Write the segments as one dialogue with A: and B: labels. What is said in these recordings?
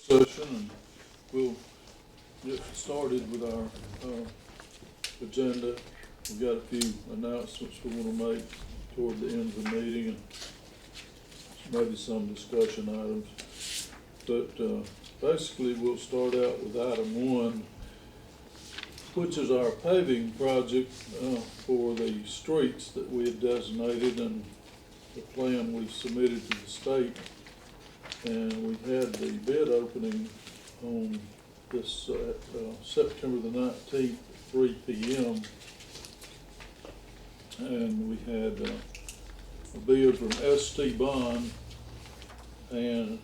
A: Session, and we'll get started with our agenda. We've got a few announcements we want to make toward the end of the meeting, and maybe some discussion items. But basically, we'll start out with item 1, which is our paving project for the streets that we had designated and the plan we submitted to the state. And we had the bid opening on this September the 19th at 3 p.m. And we had a bid from ST Bond, and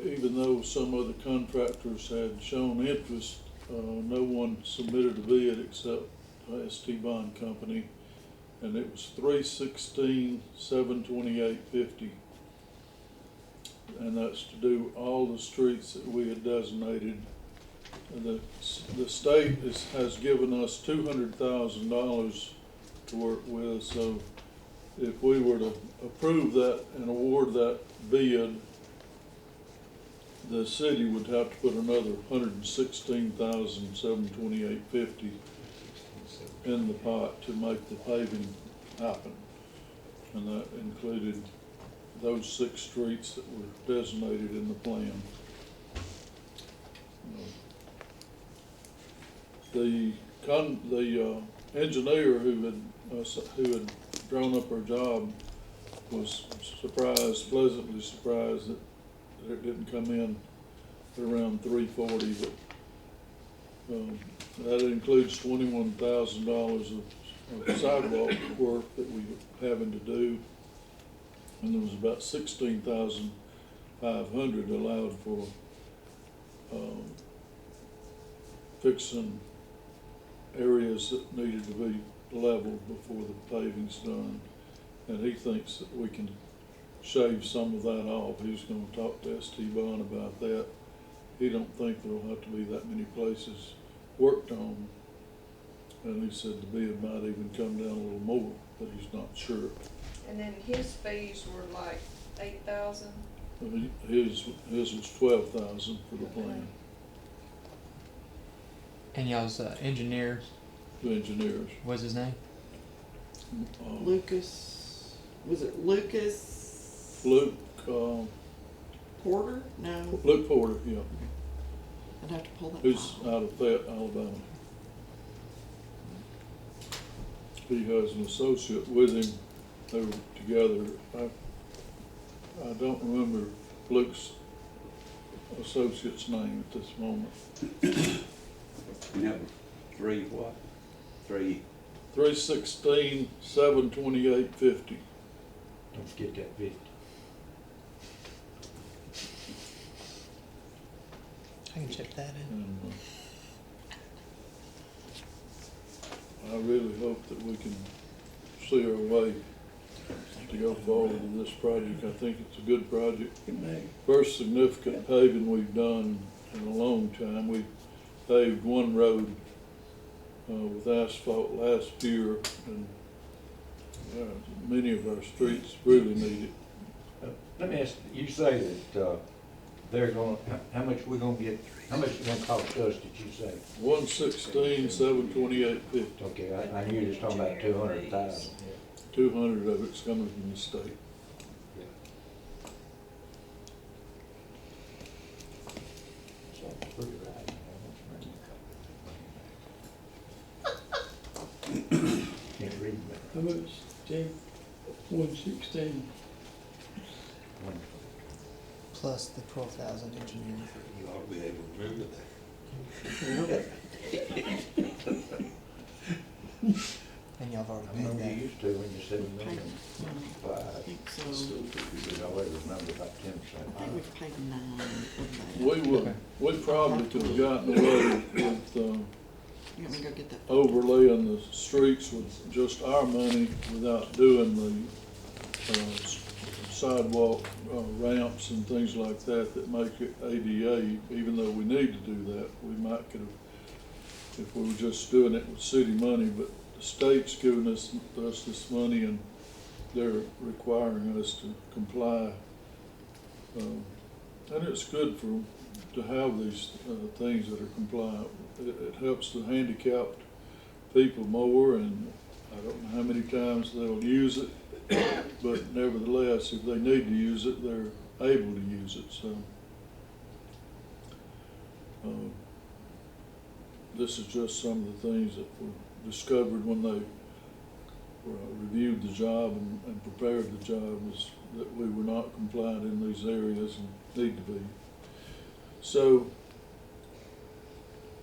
A: even though some other contractors had shown interest, no one submitted a bid except ST Bond Company, and it was $316,728.50. And that's to do all the streets that we had designated. The state has given us $200,000 to work with, so if we were to approve that and award that bid, the city would have to put another $116,728.50 in the pot to make the paving happen. And that included those 6 streets that were designated in the plan. The engineer who had drawn up our job was pleasantly surprised that it didn't come in at around $340, but that includes $21,000 of sidewalk work that we were having to do. And there was about $16,500 allowed for fixing areas that needed to be leveled before the paving's done. And he thinks that we can shave some of that off. He's going to talk to ST Bond about that. He don't think there'll have to be that many places worked on. And he said the bid might even come down a little more, but he's not sure.
B: And then his fees were like $8,000?
A: His was $12,000 for the plan.
C: And y'all's engineer,
A: The engineers.
C: what's his name?
D: Lucas, was it Lucas
A: Luke
D: Porter? No,
A: Luke Porter, yeah,
D: I'd have to pull that
A: who's
D: file.
A: out of Fayette, Alabama. He has an associate with him. They were together. I don't remember Luke's associate's name at this moment.
E: And that was 3 what?
A: $316,728.50.
F: Don't forget that 50.
C: I can check that in.
A: And I really hope that we can see our way to go forward with this project. I think it's a good project. First significant paving we've done in a long time. We paved one road with asphalt last year, and many of our streets really need it.
F: Let me ask, you say that they're gonna, how much we're gonna get, how much it's gonna cost us, did you say?
A: $116,728.50.
F: Okay, I knew you was talking about 200,000.
A: 200 of it's coming from the state.
F: Sounds pretty right. Can't read that.
G: How much, Jay? 116.
C: Plus the 12,000 engineering.
E: You ought to be able to remember
C: And y'all have already
F: I remember
C: paid
F: you
C: that.
F: used to when you said
D: Paid,
F: million.
D: I
F: Five.
D: think so.
F: You always remember about 10%.
D: I think we've paid 9 of that.
A: We probably could have gotten away with
D: You want me to go get that?
A: overlaying the streets with just our money without doing the sidewalk ramps and things like that make it ADA. Even though we need to do that, we might could have, if we were just doing it with city money. But the state's giving us this money, and they're requiring us to comply. And it's good for to have these, things that are compliant. It helps the handicapped people more, and I don't know how many times they'll use it, but nevertheless, if they need to use it, they're able to use it, so. This is just some of the things that were discovered when they reviewed the job and prepared the job, was that we were not compliant in these areas and need to be. So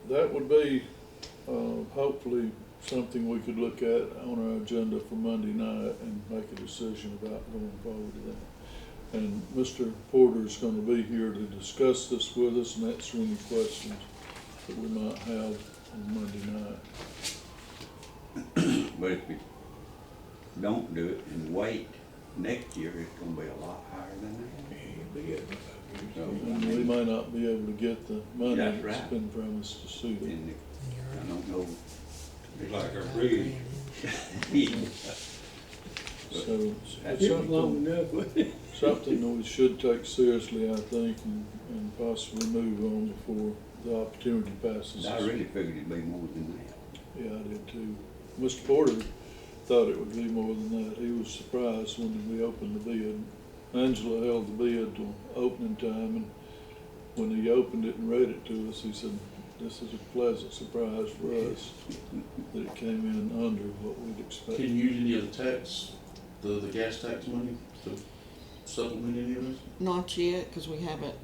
A: that would be hopefully something we could look at on our agenda for Monday night and make a decision about going forward to that. And Mr. Porter is going to be here to discuss this with us and answer any questions that we might have on Monday night.
E: But if we don't do it and wait, next year it's gonna be a lot higher than that. So, I
A: And we
E: mean,
A: may not be able to get the money
E: That's
A: that's
E: right.
A: been promised to suit it.
E: and I don't know,
F: It's like our bridge.
A: So
E: That's
A: it's
G: It was long
A: something,
G: enough, wasn't it?
A: something that we should take seriously, I think, and possibly move on before the opportunity passes.
E: I really figured it'd be more than that.
A: Yeah, I did too. Mr. Porter thought it would be more than that. He was surprised when we opened the bid. Angela held the bid till opening time, and when he opened it and read it to us, he said, "This is a pleasant surprise for us that it came in under what we'd expected."
H: Can you use any of the tax, the gas tax money to supplement any of this?
D: Not yet, cause we haven't,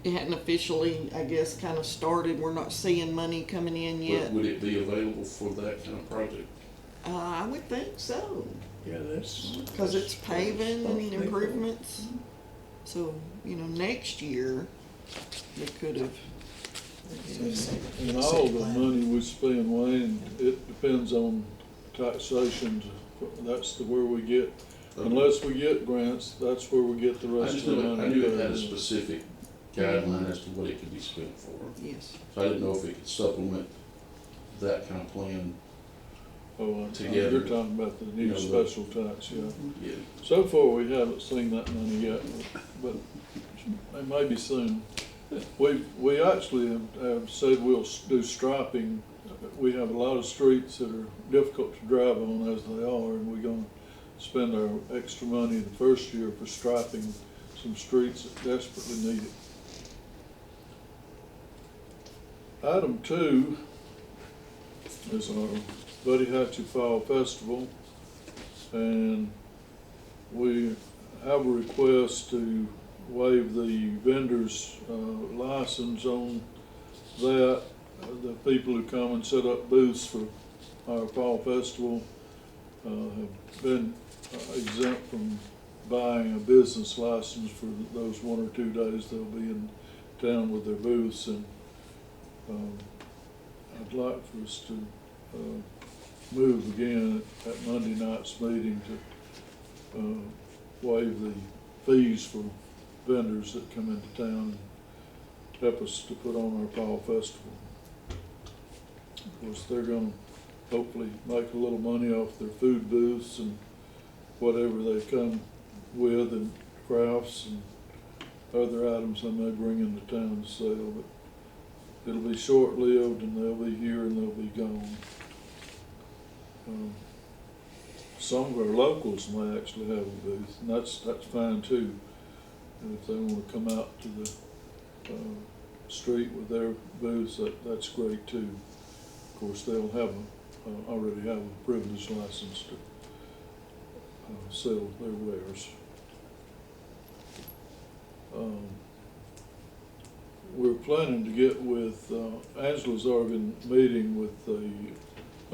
D: it hadn't officially, I guess, kind of started. We're not seeing money coming in yet.
H: Would it be available for that kind of project?
D: I would think so,
G: Yeah, that's.
D: cause it's paving and
G: that's-
D: improvements. So, you know, next year, they could have,
A: And all the money we spend, Wayne, it depends on taxation. That's where we get, unless we get grants, that's where we get the
H: I
A: rest
H: just
A: of the
H: knew,
A: money.
H: I knew it had a specific guideline as to what it could be spent for.
D: yes.
H: So I didn't know if it could supplement that kind of plan.
A: Oh,
H: together.
A: you're talking about the
H: You
A: new
H: know,
A: special tax, yeah.
H: Yeah.
A: So far, we haven't seen that money yet, but it may be soon. We actually have said we'll do striping. We have a lot of streets that are difficult to drive on as they are, and we're gonna spend our extra money the first year for striping some streets that desperately need it. Item 2 is our Buddy Hatchie Fall Festival, and we have a request to waive the vendor's license on that. The people who come and set up booths for our fall festival have been exempt from buying a business license for those 1 or 2 days they'll be in town with their booths, and I'd like for us to move again at Monday night's meeting to waive the fees for vendors that come into town and help us to put on our fall festival. Of course, they're gonna hopefully make a little money off their food booths and whatever they come with, and crafts and other items they may bring into town to sell, but it'll be short-lived, and they'll be here and they'll be gone. Some of our locals may actually have a booth, and that's fine too. And if they want to come out to the street with their booths, that's great too. Of course, they'll have already have a privilege license to sell their wares. We're planning to get with, Angela's already been meeting with the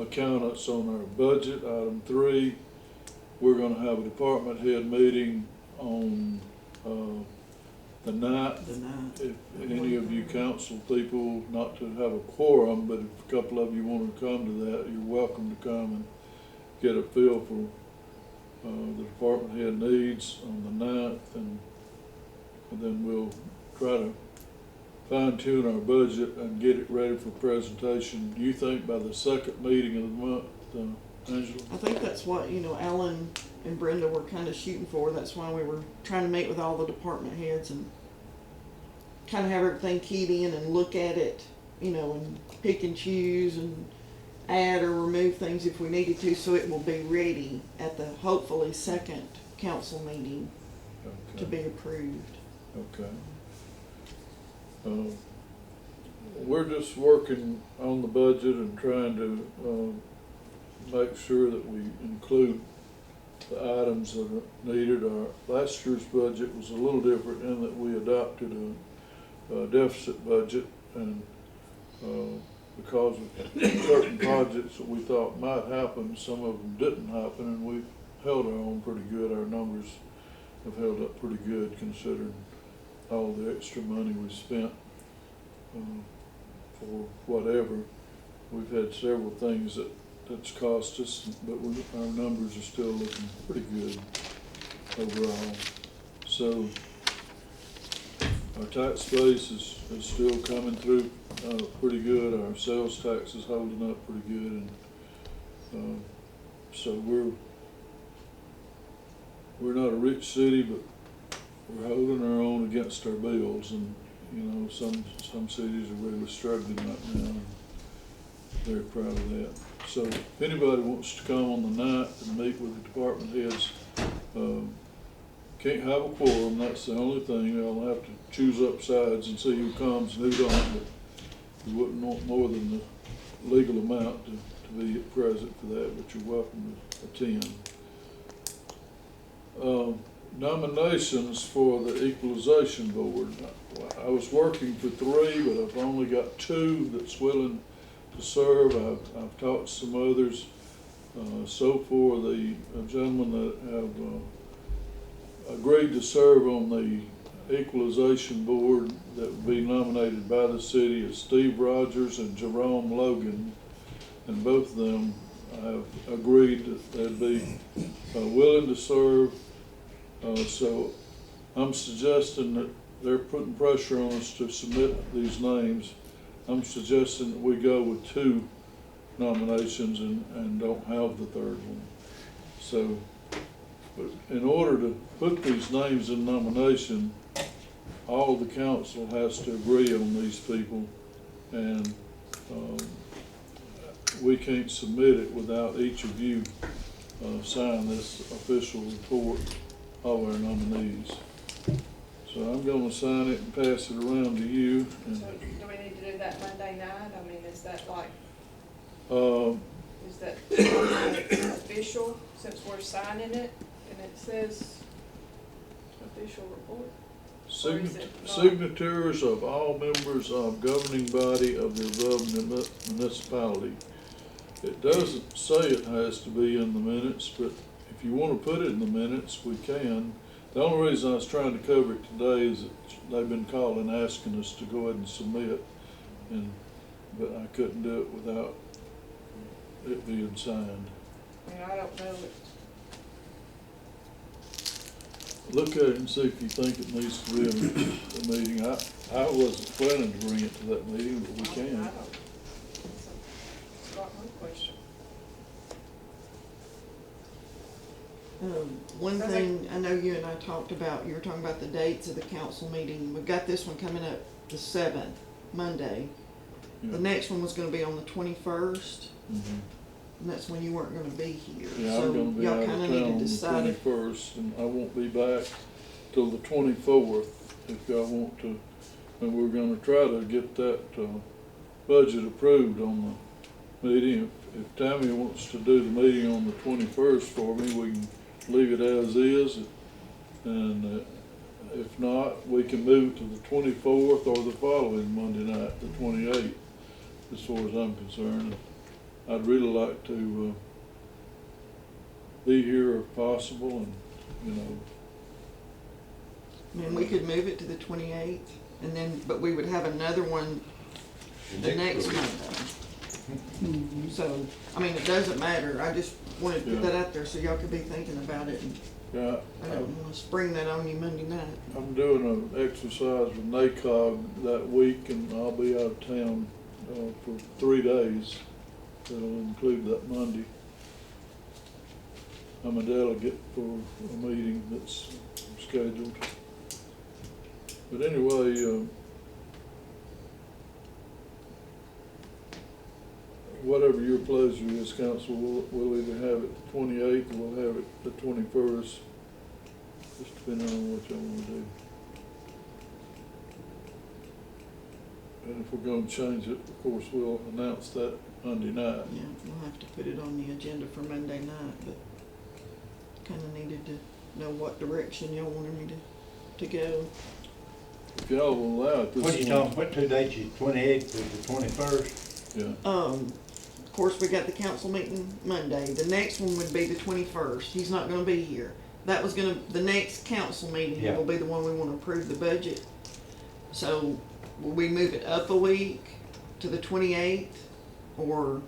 A: accountants on our budget, item 3. We're gonna have a department head meeting on the 9th.
D: The night.
A: If any of you council people, not to have a quorum, but if a couple of you want to come to that, you're welcome to come and get a feel for the department head needs on the 9th, and then we'll try to fine tune our budget and get it ready for presentation. Do you think by the 2nd meeting of the month, Angela?
D: I think that's what, you know, Alan and Brenda were kind of shooting for. That's why we were trying to meet with all the department heads and kind of have everything keyed in and look at it, you know, and pick and choose and add or remove things if we needed to, so it will be ready at the hopefully second council meeting to
A: Okay,
D: be approved.
A: okay. We're just working on the budget and trying to, make sure that we include the items that are needed. Our last year's budget was a little different in that we adopted a deficit budget, and because of certain projects that we thought might happen, some of them didn't happen, and we've held our own pretty good. Our numbers have held up pretty good considering all the extra money we spent for whatever. We've had several things that's cost us, but our numbers are still looking pretty good overall. So our tax base is still coming through pretty good. Our sales tax is holding up pretty good, and so we're not a rich city, but we're holding our own against our bills. And you know, some cities are really struggling right now, and very proud of that. So if anybody wants to come on the 9th and meet with the department heads, can't have a quorum, that's the only thing. I'll have to choose up sides and see who comes and who don't, but we wouldn't want more than the legal amount to be present for that, but you're welcome to attend. Nominations for the Equalization Board. I was working for 3, but I've only got 2 that's willing to serve. I've talked to some others. So for the gentlemen that have agreed to serve on the Equalization Board that would be nominated by the city is Steve Rogers and Jerome Logan, and both of them have agreed that they'd be willing to serve. So I'm suggesting that they're putting pressure on us to submit these names. I'm suggesting that we go with 2 nominations and don't have the 3rd one. So, but in order to put these names in nomination, all the council has to agree on these people, and we can't submit it without each of you sign this official report of our nominees. So I'm gonna sign it and pass it around to you. And,
B: So do we need to do that Monday night? I mean, is that like,
A: uh,
B: is that official, since we're signing it and it says official report? Or is it not?
A: signatures of all members of governing body of the above municipality. It doesn't say it has to be in the minutes, but if you want to put it in the minutes, we can. The only reason I was trying to cover it today is that they've been calling asking us to go ahead and submit, but I couldn't do it without it being signed.
B: I mean, I don't know if
A: Look at it and see if you think it needs to be in the meeting. I wasn't planning to bring it to that meeting, but we
B: I
A: can.
B: don't. It's not my question.
D: One
B: Sounds
D: thing, I know you and I talked about, you were talking about the dates of the council meeting. We've got this one coming up the 7th, Monday.
A: Yeah.
D: The next one was gonna be on the 21st,
A: Mhm.
D: and that's when you weren't gonna be here.
A: Yeah, I'm
D: So
A: gonna be
D: y'all
A: out of
D: kinda
A: town
D: need to
A: on the
D: decide if
A: 21st, and I won't be back till the 24th, if y'all want to. And we're gonna try to get that, budget approved on the meeting. If Tammy wants to do the meeting on the 21st for me, we can leave it as is. And, if not, we can move to the 24th or the following Monday night, the 28th, as far as I'm concerned. I'd really like to, be here if possible, and, you know,
D: I mean, we could move it to the 28th, and then, but we would have another one the next
F: week.
D: Monday. So, I mean, it doesn't matter, I just wanted to put that out there so y'all could be thinking about it, and
A: yeah,
D: I don't wanna spring that on you Monday night.
A: I'm doing an exercise with NACOG that week, and I'll be out of town, for 3 days. That'll include that Monday. I'm a delegate for a meeting that's scheduled. But anyway, whatever your pleasure is, council, we'll either have it the 28th or we'll have it the 21st. Just depending on what y'all wanna do. And if we're gonna change it, of course, we'll announce that Monday night.
D: Yeah, we'll have to put it on the agenda for Monday night, but kinda needed to know what direction y'all wanted me to go.
A: If y'all will allow it this
F: What you
A: month.
F: talking, what two dates, you 28th to the 21st?
A: Yeah,
D: Of course, we got the council meeting Monday. The next one would be the 21st. He's not gonna be here. That was the next council meeting
F: Yeah.
D: will be the one we wanna approve the budget. So, will we move it up a week to the 28th? Or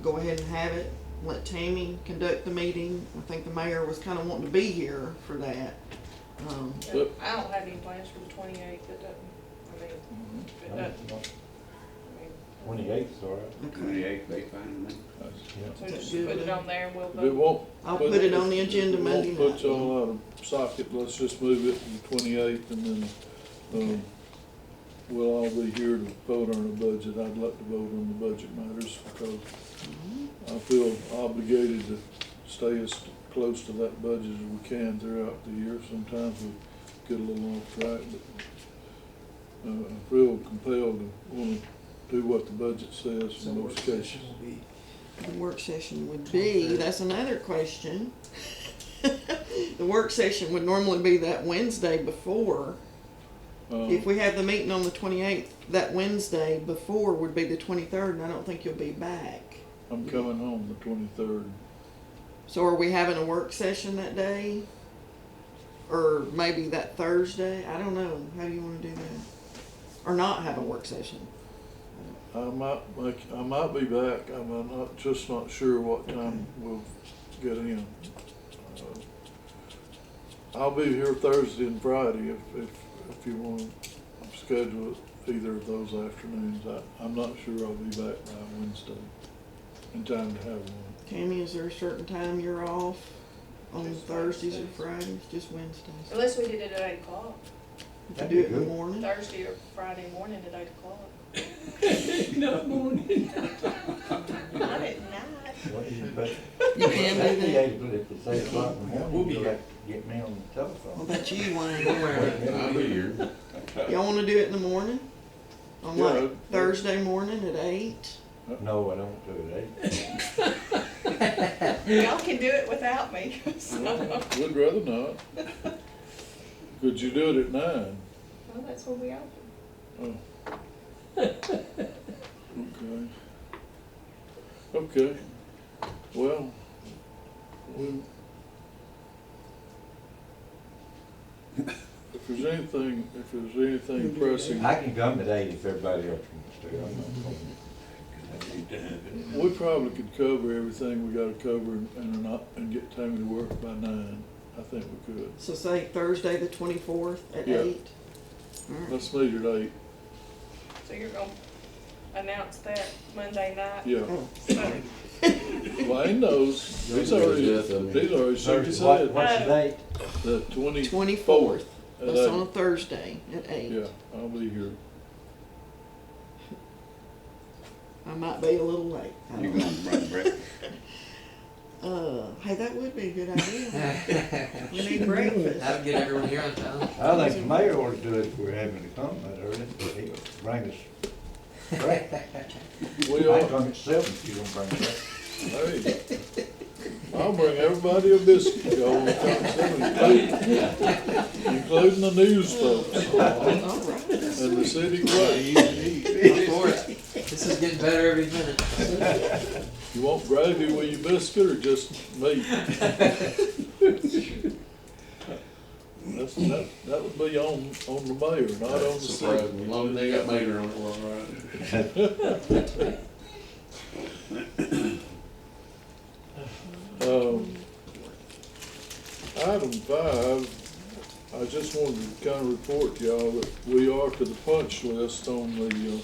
D: go ahead and have it, let Tammy conduct the meeting? I think the mayor was kinda wanting to be here for that.
A: Yep.
B: I don't have any plans for the 28th, it doesn't, I mean, it doesn't, I mean.
F: 28th, all right.
D: Okay.
E: 28th, they fine with me.
F: Yeah.
B: So just
D: Good.
B: put it on there and we'll
A: if it
B: vote.
A: won't.
D: I'll put it on the agenda Monday
A: If it won't
D: night.
A: put y'all out of socket, let's just move it to the 28th and then, we'll all be here to vote on the budget. I'd like to vote on the budget matters because I feel obligated to stay as close to that budget as we can throughout the year. Sometimes we get a little off track, but, I feel compelled to want to do what the budget says
C: So
A: in
C: work
A: most
C: session
A: cases.
C: will be.
D: The work session would be, that's another question. The work session would normally be that Wednesday before. If we have the meeting on the 28th, that Wednesday before would be the 23rd, and I don't think you'll be back.
A: I'm coming home the 23rd.
D: So are we having a work session that day? Or maybe that Thursday? I don't know. How do you wanna do that? Or not have a work session?
A: I might be back. I'm just not sure what time we'll get in. I'll be here Thursday and Friday if you want to schedule it either of those afternoons. I'm not sure I'll be back by Wednesday in time to have one.
D: Tammy, is there a certain time you're off on
B: Just
D: Thursdays or
B: Wednesdays.
D: Fridays? Just Wednesdays?
B: Unless we did it at 8 o'clock,
D: You
F: That'd
D: could do
F: be
D: it in the
F: good.
D: morning?
B: Thursday or Friday morning at 8 o'clock.
G: Not morning.
B: Not at night.
F: What is it, but
D: You can
F: that'd
D: do
F: be
D: that.
F: able, if it's 8 o'clock in the
H: We'll
F: morning,
H: be
F: you'll
H: here.
F: have to get me on the
D: What
F: telephone.
D: about you, Wayne?
H: I'll be here.
D: Y'all wanna do it in the morning? On
A: Yeah,
D: like Thursday morning at 8?
F: No, I don't do it,
B: Y'all can do it without me. So, well,
A: Would rather not. Could you do it at 9?
B: that's what we open.
A: Oh. Okay. Okay. Well, if there's anything pressing,
F: I can come today if everybody else wants to. I'm not going.
A: we probably could cover everything we gotta cover and get Tammy to work by 9. I think we could.
D: So say Thursday the 24th at
A: Yeah.
D: 8? Alright.
A: Let's meet at 8.
B: So you're gonna announce that Monday night?
A: Yeah.
D: Oh,
B: So,
A: Wayne knows. He's already shook his
F: What-
A: head.
F: What's the date?
A: The
D: 24th.
A: at
D: That's on a
A: 8.
D: Thursday at 8.
A: Yeah, I'll be here.
D: I might be a little late. I
E: You
D: don't
E: gonna bring breakfast?
D: know. Hey, that would be a good idea. We need breakfast.
C: That'll get everyone here on time.
F: I think the mayor ought to do it if we're having to come that early, he'll bring us breakfast.
A: We
F: I
A: are,
F: come at 7 if you don't bring breakfast.
A: hey, I'll bring everybody a biscuit, y'all, when it comes in, including the news folks
D: All right.
A: and the city clerk.
C: I'm for it. This is getting better every minute.
A: You want gravy with your biscuit or just meat? That would be on the mayor, not on the
H: Surprised
A: city.
H: me. As long as they got Mater on it, we're all right.
A: Item 5, I just wanted to kind of report to y'all that we are to the punch list on the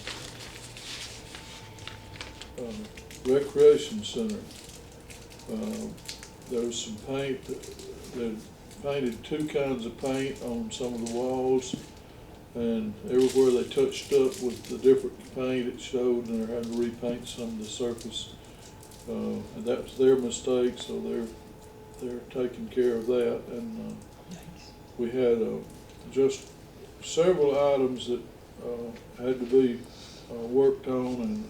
A: recreation center. There's some paint, they painted 2 kinds of paint on some of the walls. And everywhere they touched up with the different paint, it showed, and they're having to repaint some of the surface. And that was their mistake, so they're taking care of that. And we had just several items that had to be worked on and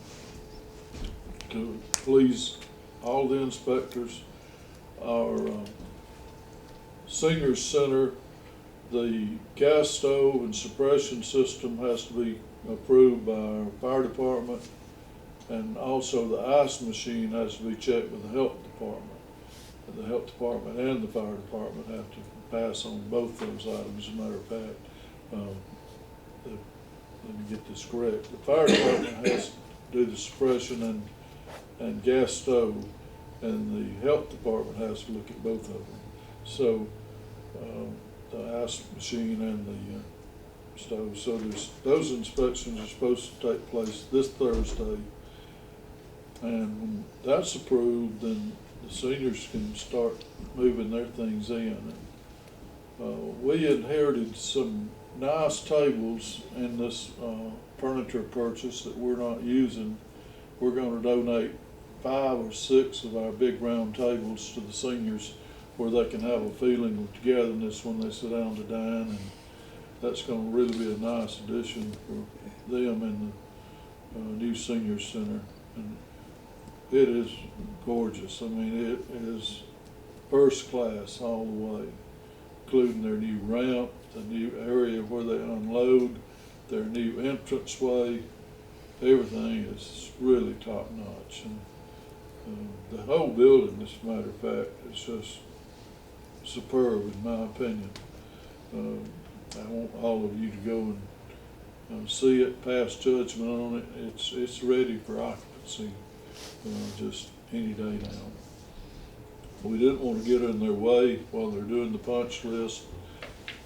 A: to please all the inspectors. Our senior center, the gas stove and suppression system has to be approved by our fire department, and also the ice machine has to be checked with the health department. The health department and the fire department have to pass on both those items. As a matter of fact, let me get this correct. The fire department has to do the suppression and gas stove, and the health department has to look at both of them. So the ice machine and the stove. So those inspections are supposed to take place this Thursday. And when that's approved, then the seniors can start moving their things in. We inherited some nice tables in this furniture purchase that we're not using. We're going to donate 5 or 6 of our big round tables to the seniors, where they can have a feeling of togetherness when they sit down to dine, and that's going to really be a nice addition for them in the new senior center. And it is gorgeous. I mean, it is first class all the way, including their new ramp, the new area where they unload, their new entranceway. Everything is really top notch. And the whole building, as a matter of fact, is just superb in my opinion. I want all of you to go and see it, pass judgment on it. It's ready for occupancy just any day now. We didn't want to get in their way while they're doing the punch list.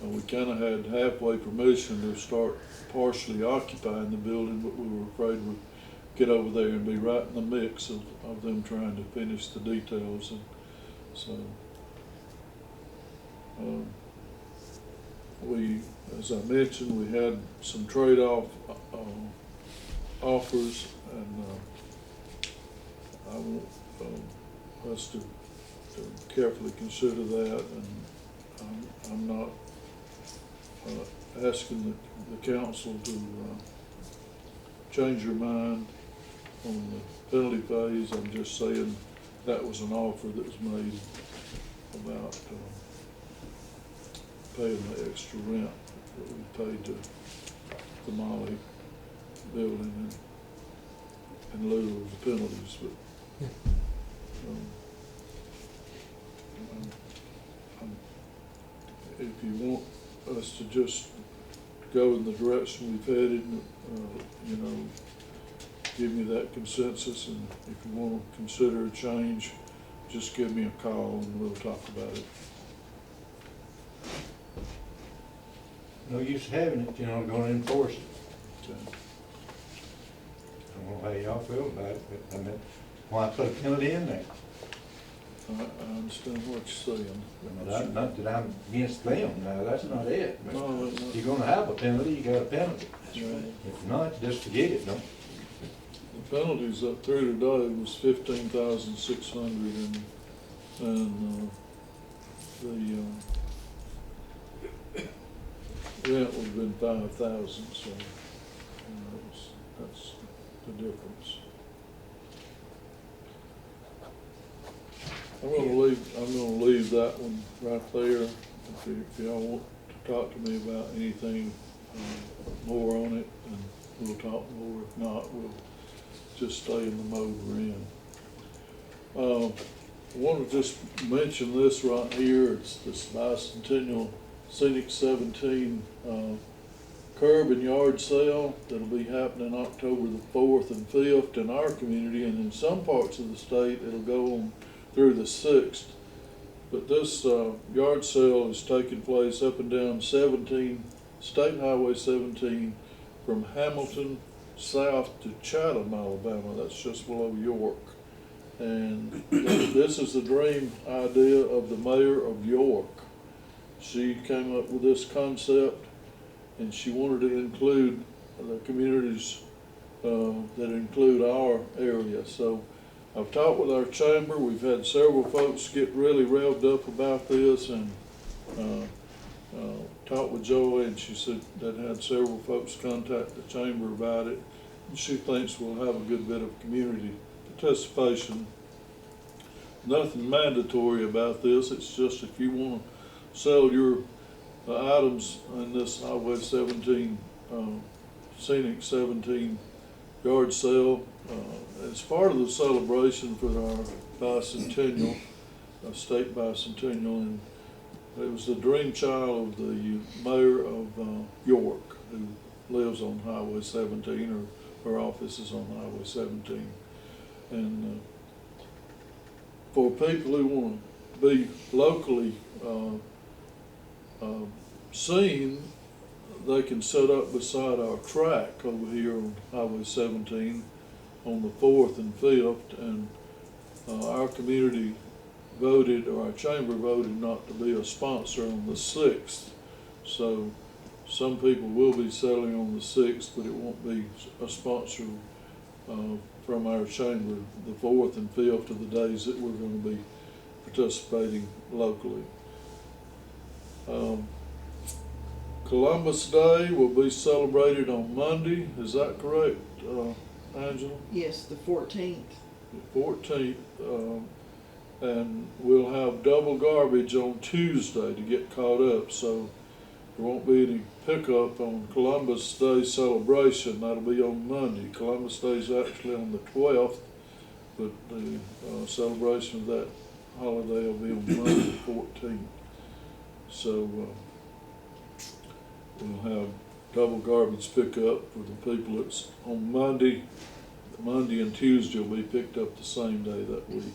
A: We kind of had halfway permission to start partially occupying the building, but we were afraid we'd get over there and be right in the mix of them trying to finish the details. And so we, as I mentioned, we had some trade-off offers, and I want us to carefully consider that. And I'm not asking the council to change your mind on the penalty phase. I'm just saying that was an offer that was made about paying the extra rent that we paid to the Molly building in lieu of the penalties. But if you want us to just go in the direction we've headed, you know, give me that consensus, and if you want to consider a change, just give me a call and we'll talk about it.
F: No use having it if you're not gonna enforce it.
A: Okay.
F: I don't know how y'all feel about it, but I mean, why put a penalty in there?
A: I understand what you're saying.
F: Not that I'm against them, no, that's not it. But
A: No,
F: if you're gonna have a penalty, you got a penalty.
A: right.
F: If not, just forget it, no?
A: The penalties up through today was 15,600, and the rent would have been 5,000. So that's the difference. I'm gonna leave that one right there. If y'all want to talk to me about anything more on it, and we'll talk more. If not, we'll just stay in the mode we're in. I want to just mention this right here. It's this bicentennial Scenic 17 curb and yard sale that'll be happening October the 4th and 5th in our community, and in some parts of the state it'll go on through the 6th. But this yard sale is taking place up and down State Highway 17 from Hamilton south to Chatham, Alabama. That's just below York. And this is the dream idea of the mayor of York. She came up with this concept, and she wanted to include the communities that include our area. So I've talked with our chamber. We've had several folks get really revved up about this, and talked with Joey, and she said that had several folks contact the chamber about it. And she thinks we'll have a good bit of community participation. Nothing mandatory about this. It's just if you want to sell your items in this Highway 17 scenic 17 yard sale. It's part of the celebration for our bicentennial, state bicentennial, and it was the dream child of the mayor of York, who lives on Highway 17, or her office is on Highway 17. And for people who want to be locally seen, they can set up beside our track over here on Highway 17 on the 4th and 5th, and our community voted, or our chamber voted, not to be a sponsor on the 6th. So some people will be selling on the 6th, but it won't be a sponsor from our chamber the 4th and 5th of the days that we're going to be participating locally. Columbus Day will be celebrated on Monday. Is that correct, Angela?
D: Yes, the 14th.
A: The 14th. And we'll have double garbage on Tuesday to get caught up, so there won't be any pickup on Columbus Day celebration. That'll be on Monday. Columbus Day is actually on the 12th, but the celebration of that holiday will be on Monday the 14th. So we'll have double garbage pickup for the people that's on Monday. Monday and Tuesday will be picked up the same day that week.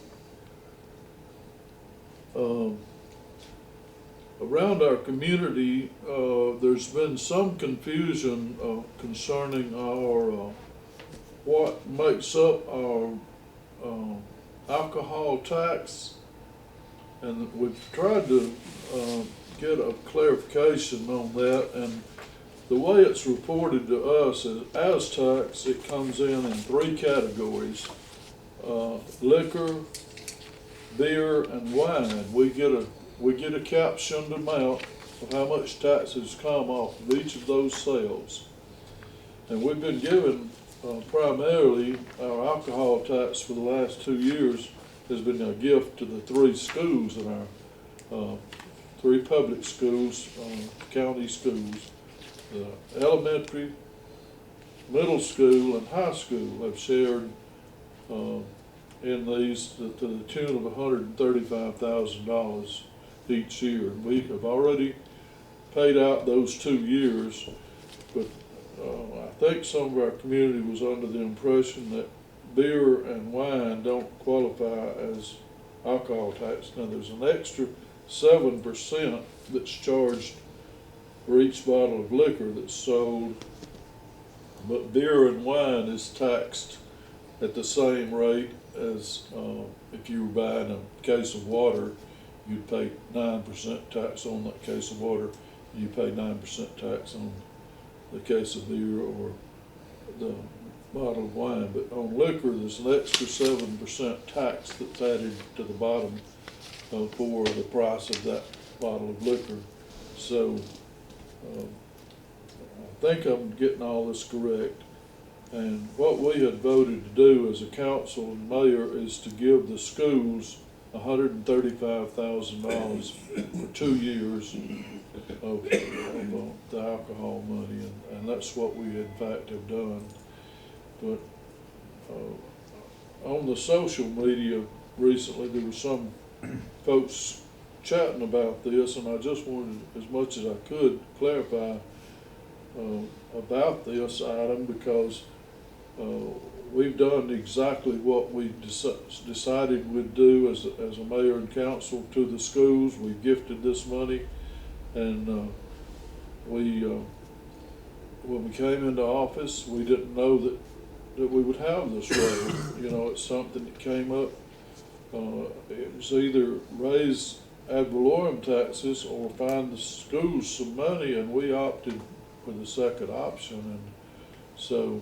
A: Around our community, there's been some confusion concerning our what makes up our alcohol tax, and we've tried to get a clarification on that. And the way it's reported to us as tax, it comes in 3 categories: liquor, beer, and wine. We get a captioned amount of how much taxes come off of each of those sales. And we've been given primarily our alcohol tax for the last 2 years has been a gift to the 3 schools in our 3 public schools, county schools. The elementary, middle school, and high school have shared in these to the tune of $135,000 each year. We have already paid out those 2 years, but I think some of our community was under the impression that beer and wine don't qualify as alcohol tax. Now there's an extra 7% that's charged for each bottle of liquor that's sold, but beer and wine is taxed at the same rate as if you were buying a case of water. You'd pay 9% tax on that case of water. You pay 9% tax on the case of beer or the bottle of wine. But on liquor, there's an extra 7% tax that's added to the bottom for the price of that bottle of liquor. So I think I'm getting all this correct. And what we had voted to do as a council and mayor is to give the schools $135,000 for 2 years of the alcohol money, and that's what we in fact have done. But on the social media recently, there were some folks chatting about this, and I just wanted, as much as I could, clarify about this item, because we've done exactly what we decided we'd do as a mayor and council to the schools. We gifted this money, and when we came into office, we didn't know that we would have this role. You know, it's something that came up. It was either raise ad valorem taxes or find the schools some money, and we opted with the second option, and so,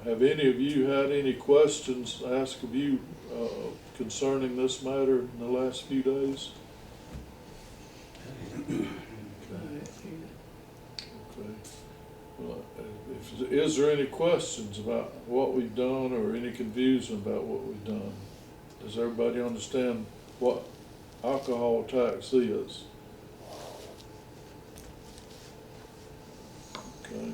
A: have any of you had any questions asked of you, concerning this matter in the last few days? Okay. Well, is there any questions about what we've done or any confusion about what we've done? Does everybody understand what alcohol tax is? Okay.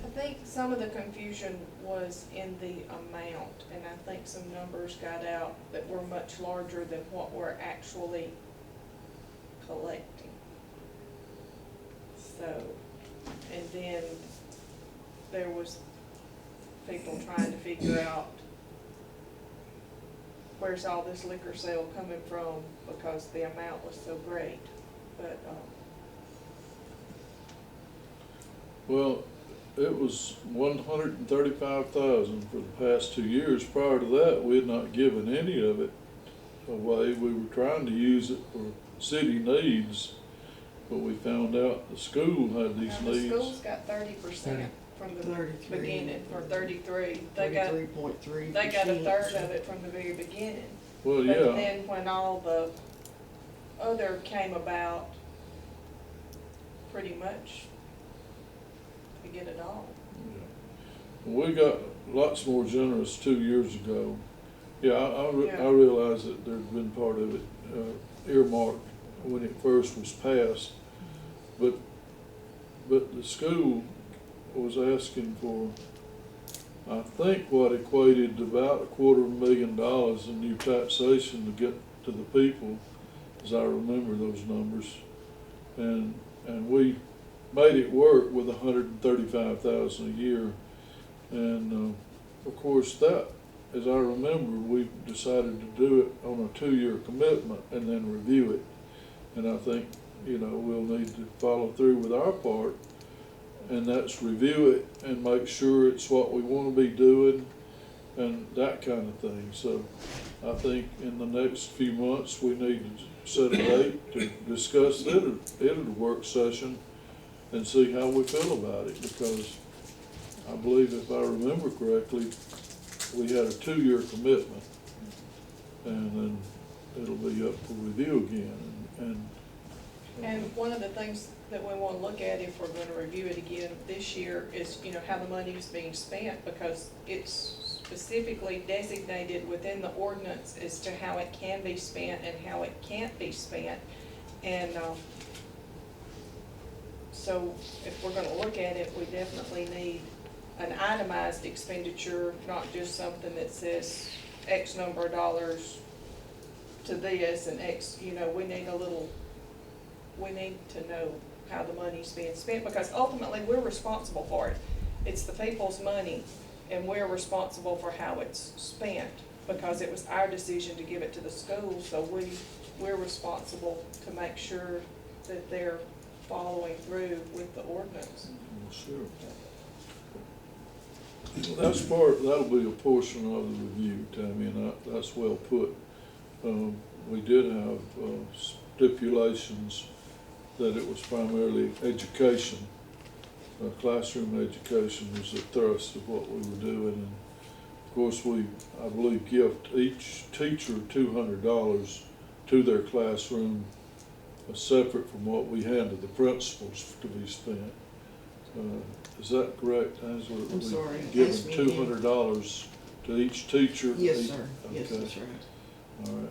B: I think some of the confusion was in the amount, and I think some numbers got out that were much larger than what we're actually collecting. So, and then there was people trying to figure out where's all this liquor sale coming from because the amount was so great, but,
A: Well, it was 135,000 for the past 2 years. Prior to that, we had not given any of it away. We were trying to use it for city needs, but we found out the school had these
B: now the
A: needs.
B: school's got 30% from the
D: 33.
B: beginning, or 33. They got
D: 33.3%.
B: They got a third of it from the very beginning.
A: Well,
B: But
A: yeah,
B: then when all the other came about, pretty much, we get it all.
A: we got lots more generous 2 years ago. Yeah, I
B: Yeah.
A: realize that there'd been part of it earmarked when it first was passed, but the school was asking for, I think, what equated to about $250,000 in new taxation to get to the people, as I remember those numbers. And we made it work with 135,000 a year. And, of course, that, as I remember, we decided to do it on a 2-year commitment and then review it. And I think, we'll need to follow through with our part, and that's review it and make sure it's what we want to be doing and that kind of thing. So I think in the next few months, we need to set a date to discuss it at a work session and see how we feel about it, because I believe, if I remember correctly, we had a 2-year commitment, and then it'll be up for review again,
B: And one of the things that we want to look at if we're going to review it again this year is, how the money is being spent, because it's specifically designated within the ordinance as to how it can be spent and how it can't be spent. And so if we're going to look at it, we definitely need an itemized expenditure, not just something that says X number of dollars to this and X, we need to know how the money's being spent, because ultimately we're responsible for it. It's the people's money, and we're responsible for how it's spent, because it was our decision to give it to the school, so we're responsible to make sure that they're following through with the ordinance.
A: sure. That'll be a portion of the review, Tammy, and that's well put. We did have stipulations that it was primarily education. Classroom education was the thrust of what we were doing, and of course I believe, gift each teacher $200 to their classroom, separate from what we handed the principals to be spent. Is that correct, Angela?
D: I'm sorry,
A: Given
D: ask me again.
A: $200 to each teacher?
D: Yes, sir. Yes,
A: Okay.
D: that's right.
A: All right.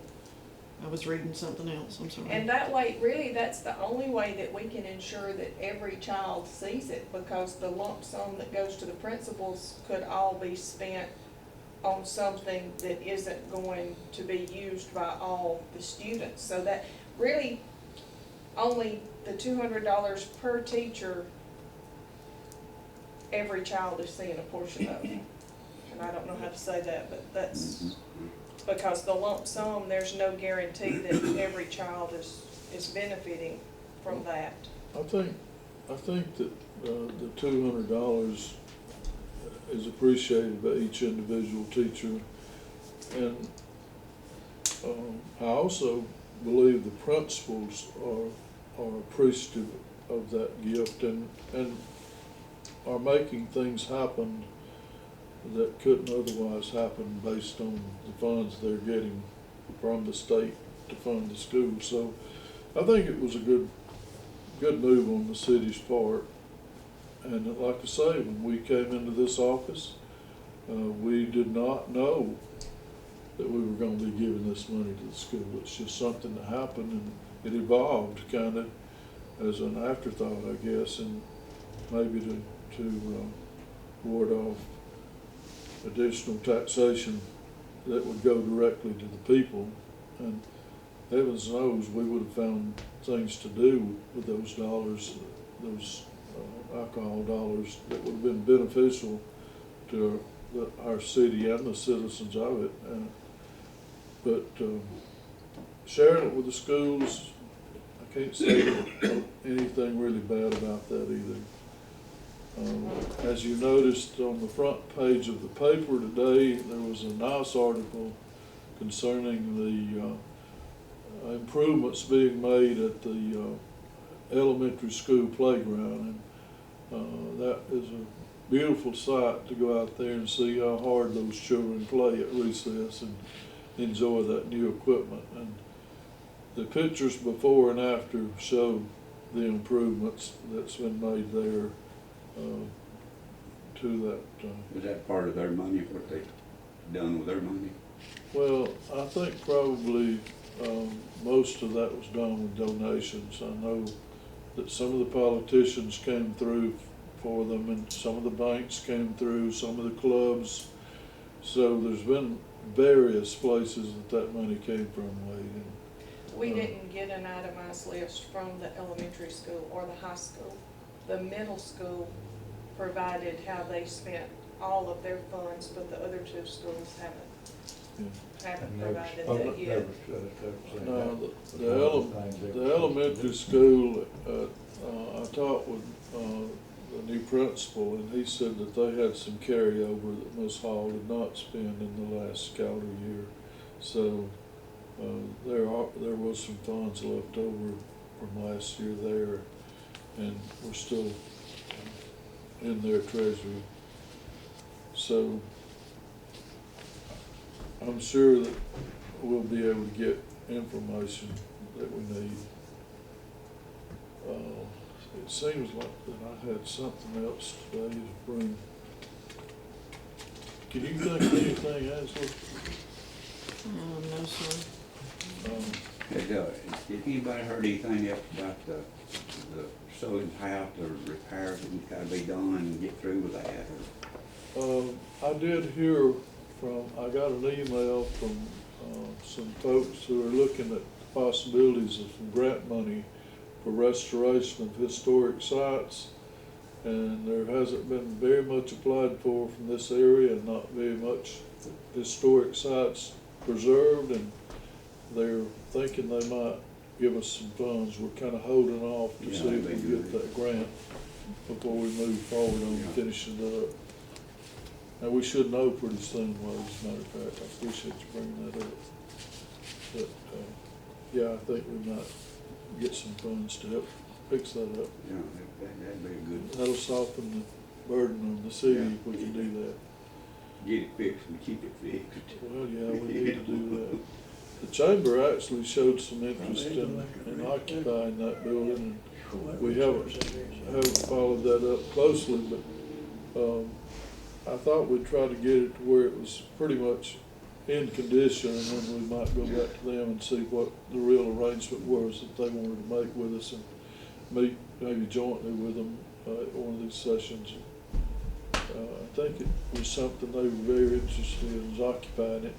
D: I was reading something else, I'm sorry.
B: And that way, really, that's the only way that we can ensure that every child sees it, because the lump sum that goes to the principals could all be spent on something that isn't going to be used by all the students. So that really, only the $200 per teacher, every child is seeing a portion of. And I don't know how to say that, but that's, because the lump sum, there's no guarantee that every child is benefiting from that.
A: I think that the $200 is appreciated by each individual teacher, and I also believe the principals are appreciative of that gift and are making things happen that couldn't otherwise happen based on the funds they're getting from the state to fund the school. So I think it was a good move on the city's part. And like I say, when we came into this office, we did not know that we were gonna be giving this money to the school. It's just something that happened, and it evolved kind of as an afterthought, I guess, and maybe to ward off additional taxation that would go directly to the people. And heavens knows we would have found things to do with those dollars, those alcohol dollars, that would have been beneficial to our city and the citizens of it. But sharing it with the schools, I can't say anything really bad about that either. As you noticed on the front page of the paper today, there was a nice article concerning the improvements being made at the elementary school playground. And that is a beautiful sight to go out there and see how hard those children play at recess and enjoy that new equipment. And the pictures before and after show the improvements that's been made there to that.
E: Was that part of their money, what they done with their money?
A: Well, I think probably most of that was done with donations. I know that some of the politicians came through for them, and some of the banks came through, some of the clubs. So there's been various places that money came from, Wade.
B: We didn't get an itemized list from the elementary school or the high school. The middle school provided how they spent all of their funds, but the other two schools haven't provided that yet.
A: No, the elementary school, I talked with the new principal, and he said that they had some carryover that Ms. Hall did not spend in the last calendar year. So there was some funds left over from last year there, and we're still in their treasury. So I'm sure that we'll be able to get information that we need. It seems like that I had something else today to bring. Can you think of anything, Ashley?
D: No, sir.
E: Did anybody heard anything else about the sewing house, the repairs that gotta be done and get through with that?
A: I did hear I got an email from some folks who are looking at the possibilities of some grant money for restoration of historic sites. And there hasn't been very much applied for from this area, and not very much historic sites preserved, and they're thinking they might give us some funds. We're kind of holding off to see if we get that grant before we move forward on finishing it up. And we should know pretty soon, well, as a matter of fact. I appreciate you bringing that up. But, yeah, I think we might get some funds to help fix that up.
E: Yeah, that'd be a good,
A: That'll soften the burden on the city if we can do that.
E: get it fixed and keep it fixed.
A: Well, yeah, we need to do that. The chamber actually showed some interest in occupying that building, and we haven't followed that up closely, but, I thought we'd try to get it to where it was pretty much in condition, and then we might go back to them and see what the real arrangement was that they wanted to make with us, and meet maybe jointly with them at one of these sessions. I think it was something they were very interested in, is occupying it.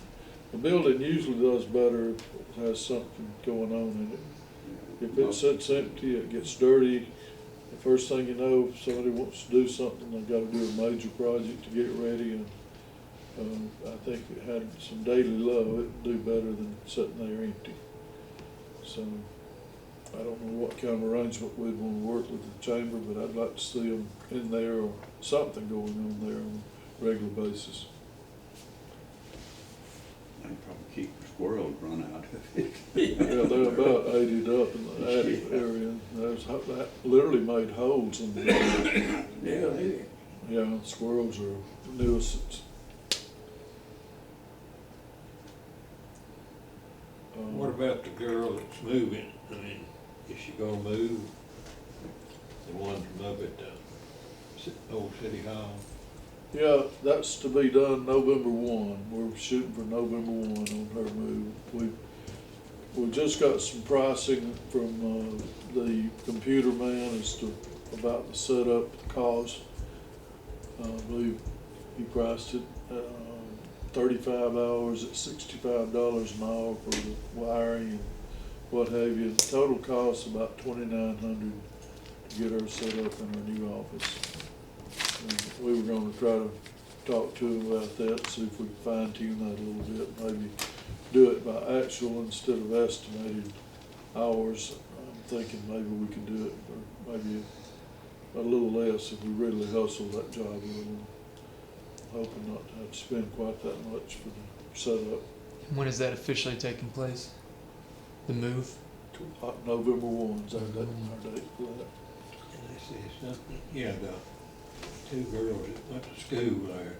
A: The building usually does better if it has something going on in it. If it sits empty, it gets dirty. The first thing you know, if somebody wants to do something, they've got to do a major project to get ready, and I think it had some daily love. It'd do better than sitting there empty. So I don't know what kind of arrangement we'd want to work with the chamber, but I'd like to see them in there, or something going on there on a regular basis.
E: I'd probably keep the squirrels run out of it.
A: Yeah, they're about 80'd up in the attic area. That literally made holes in the,
G: Yeah,
A: yeah, squirrels are a nuisance.
F: What about the girl that's moving? I mean, is she gonna move? The one from up at the old city hall?
A: Yeah, that's to be done November 1. We're shooting for November 1 on her move. We just got some pricing from the computer man as to about the setup, the cost. I believe he priced it 35 hours at $65 an hour for the wiring and what have you. The total cost about $2,900 to get her set up in her new office. And we were gonna try to talk to him about that, see if we could fine tune that a little bit, maybe do it by actual instead of estimated hours. I'm thinking maybe we can do it for maybe a little less if we really hustle that job a little. Hoping not to have to spend quite that much for the setup.
I: When is that officially taking place? The move?
A: November 1's our date for that.
F: And I see something, yeah, the two girls that went to school there,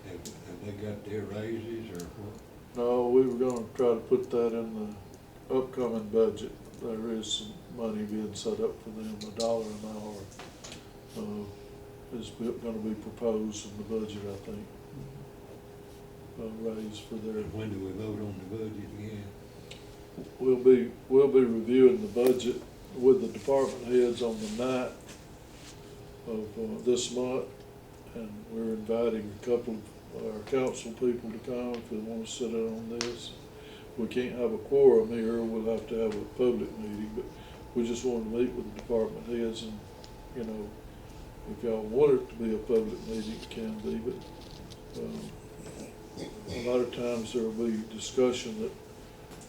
F: have they got their raises or what?
A: No, we were gonna try to put that in the upcoming budget. There is some money being set up for them, $1 an hour. Is gonna be proposed in the budget, I think. Raise for their,
F: And when do we vote on the budget again?
A: we'll be reviewing the budget with the department heads on the 9th of this month. And we're inviting a couple of our council people to come if they wanna sit in on this. We can't have a quorum here, we'll have to have a public meeting, but we just wanted to meet with the department heads and, you know, if y'all want it to be a public meeting, it can be, but, a lot of times there'll be discussion that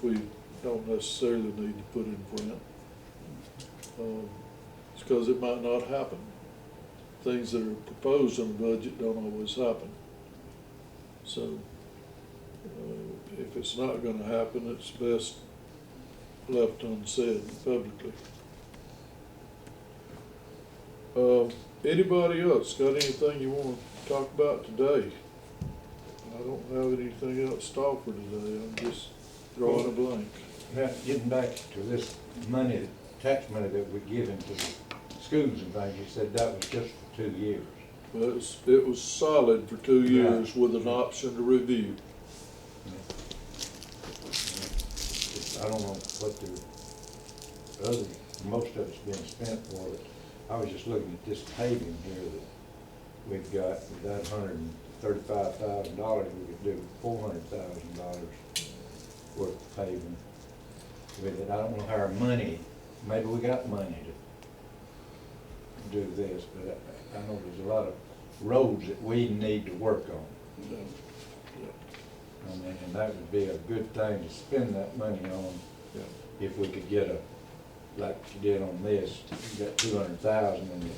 A: we don't necessarily need to put in print. It's because it might not happen. Things that are proposed in the budget don't always happen. So, if it's not gonna happen, it's best left unsaid publicly. Anybody else got anything you wanna talk about today? I don't have anything else to offer today, I'm just drawing a blank.
F: Now, getting back to this money, tax money that we're giving to the schools and things, you said that was just for 2 years.
A: But it was solid for 2 years with an option to review.
F: I don't know what the other, most of it's been spent for it. I was just looking at this paving here that we've got, with that $135,000, we could do $400,000 worth of paving with it. I don't know how our money, maybe we got money to do this, but I know there's a lot of roads that we need to work on.
A: Yeah.
F: I mean, and that would be a good thing to spend that money on if we could get like you did on this, you got 200,000 and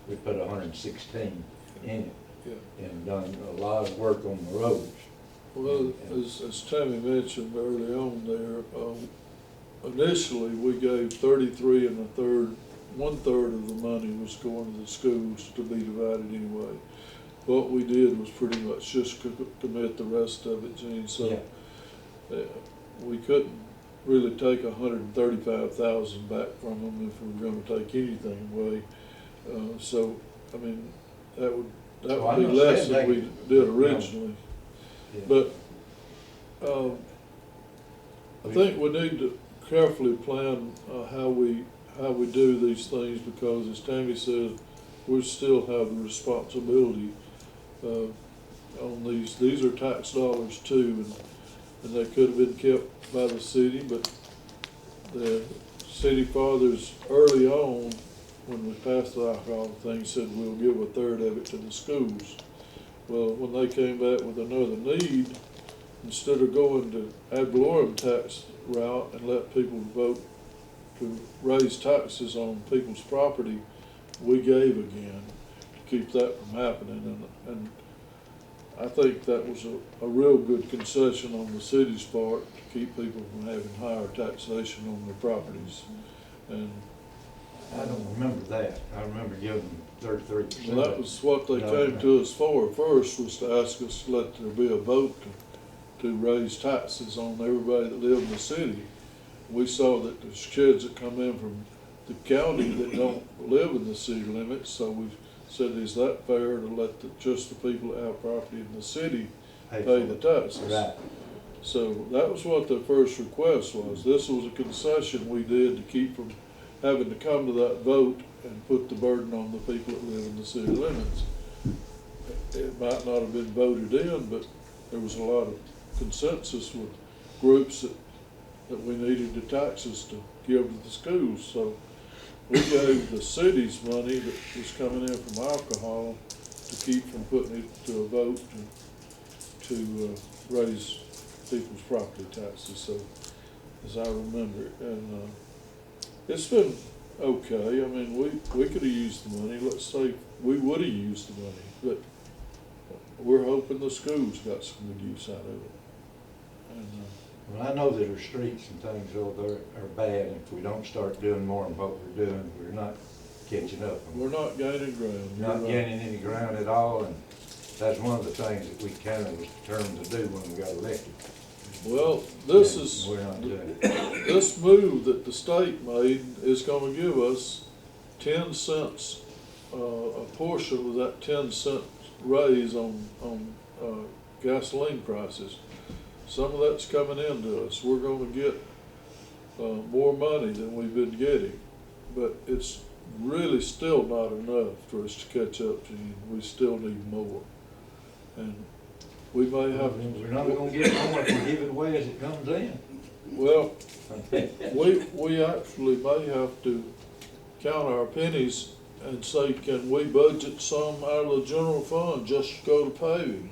F: we put 116 in it and done a lot of work on the roads.
A: Well, as Tammy mentioned early on there, initially we gave 33 1/3 of the money was going to the schools to be divided anyway. What we did was pretty much just commit the rest of it, Gene, so we couldn't really take 135,000 back from them if we were gonna take anything away. So, I mean, that would be less than we did originally. But, I think we need to carefully plan, how we do these things, because as Tammy said, we still have the responsibility, on these. These are tax dollars too, and they could have been kept by the city, but the city fathers early on, when we passed the alcohol thing, said we'll give 1/3 of it to the schools. Well, when they came back with another need, instead of going to ad valorem tax route and let people vote to raise taxes on people's property, we gave again to keep that from happening. And I think that was a real good concession on the city's part to keep people from having higher taxation on their properties. And
F: I don't remember that. I remember giving them 33%.
A: well, that was what they
F: No,
A: came
F: no.
A: to us for first, was to ask us to let there be a vote to raise taxes on everybody that lived in the city. We saw that there's kids that come in from the county that don't live in the city limits, so we said, is that fair to let just the people that have property in the city
F: Hey,
A: pay the taxes?
F: Right.
A: So that was what their first request was. This was a concession we did to keep from having to come to that vote and put the burden on the people that live in the city limits. It might not have been voted in, but there was a lot of consensus with groups that we needed the taxes to give to the schools. So we gave the city's money that was coming in from alcohol to keep from putting it to a vote to raise people's property taxes, so, as I remember it. And it's been okay. I mean, we could have used the money. Let's say we would have used the money, but we're hoping the schools got some good use out of it. And
F: Well, I know that our streets and things over there are bad, and if we don't start doing more than what we're doing, we're not catching up.
A: we're not gaining ground. You're
F: Not
A: right.
F: gaining any ground at all, and that's one of the things that we kind of was determined to do when we got elected.
A: Well, this
F: And
A: is,
F: we're not doing it.
A: this move that the state made is gonna give us 10 cents, a portion of that 10-cent raise on gasoline prices. Some of that's coming into us. We're gonna get, more money than we've been getting, but it's really still not enough for us to catch up to you. We still need more. And we may have.
F: We're not gonna get more if we give it away as it comes in.
A: Well, we actually may have to count our pennies and say, can we budget some out of the general fund just to go to paving?